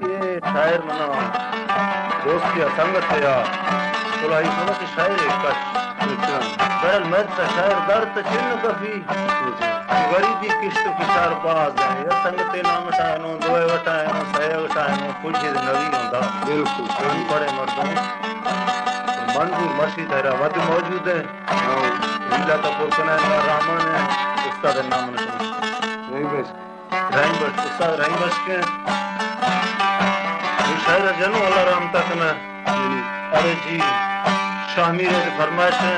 ये शायर मना दोस्त या संगत या सुलाई सुनो की शायर कश बरल मत शायर दर्द चिन्ह कभी गरीबी किश्त की चार बाज है या संगते नाम टाइनो दोए वटाइनो सहे वटाइनो कुछ नवी होंदा बिल्कुल पड़े मर्दों मंजूर मशीद है वद मौजूद है लीला कपूर कना रामन है उस्ताद नाम नहीं बस उस्ताद रही बस के शायर जनो अल्लाह राम तक न अरे जी शामिर है फरमाइश है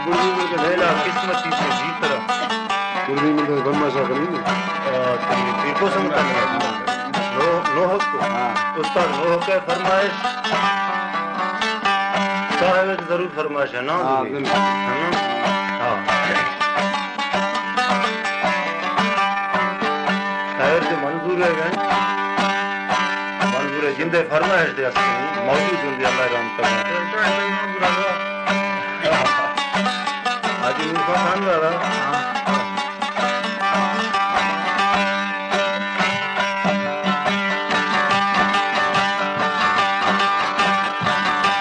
बुर्दी में के लेला किस्मती से जीत रहा बुर्दी में के फरमाइश है नहीं तीर को समझता नहीं लोह को उस्ताद लोह के फरमाइश साहब जरूर फरमाइश है ना हाँ शायर जो मंजूर है जिंदे फरमाइश दे मौजूद होंगे अल्लाह राम तक आज उनका खान वाला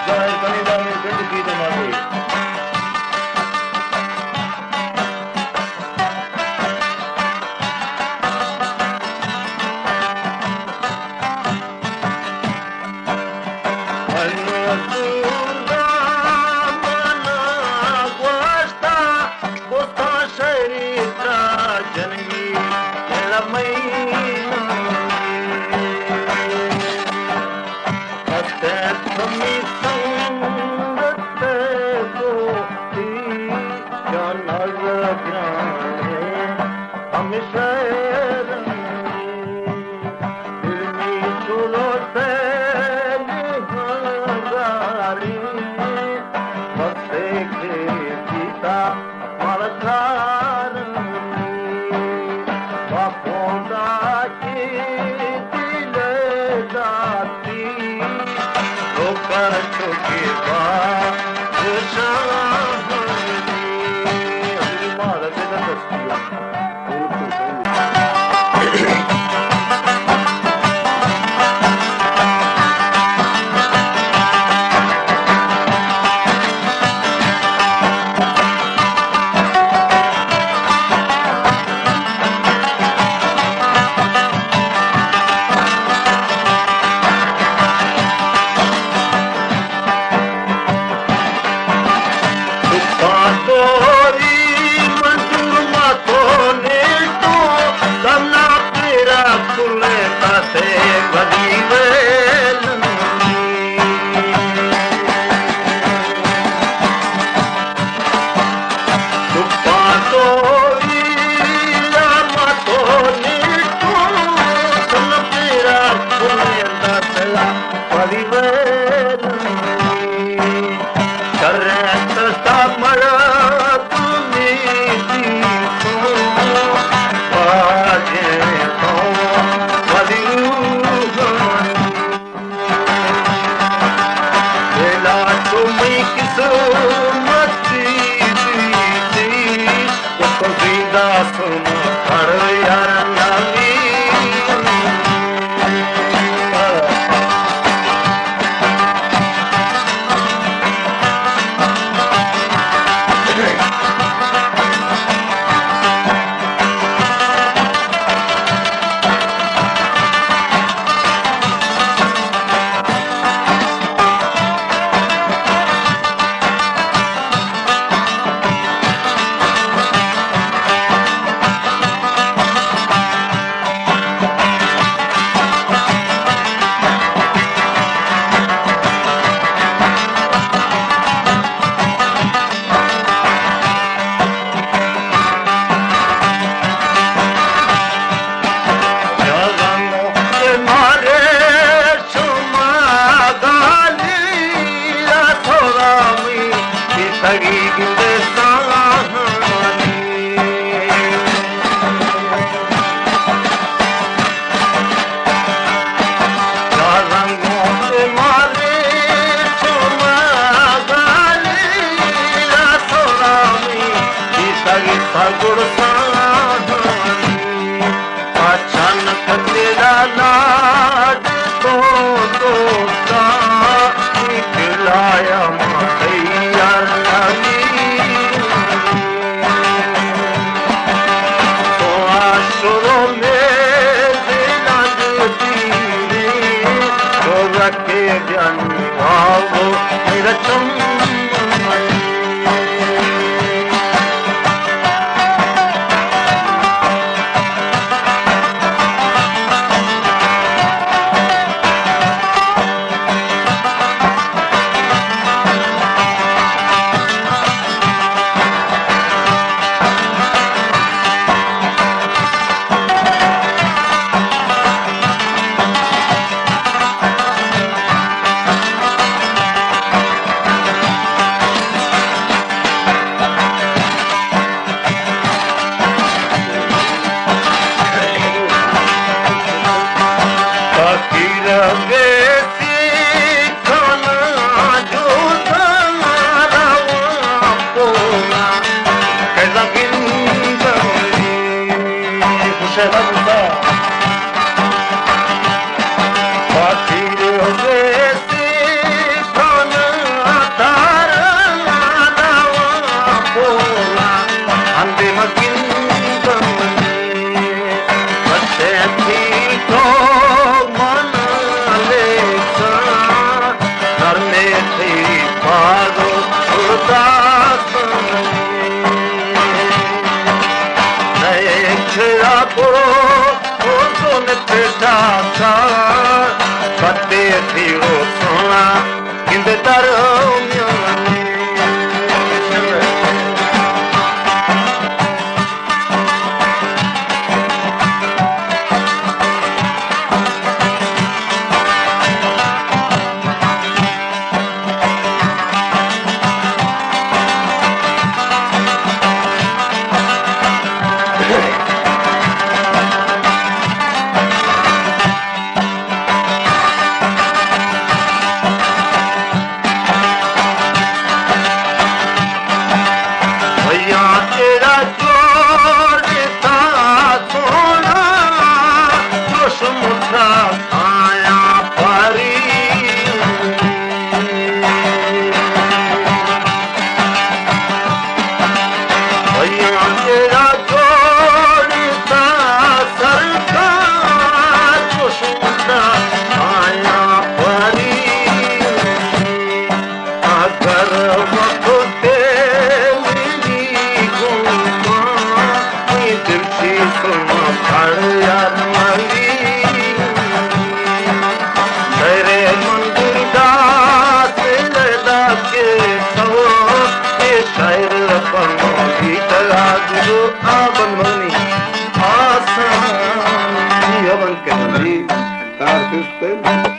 जाहिर कनीदा में बिंद की जमाती Tartıştım.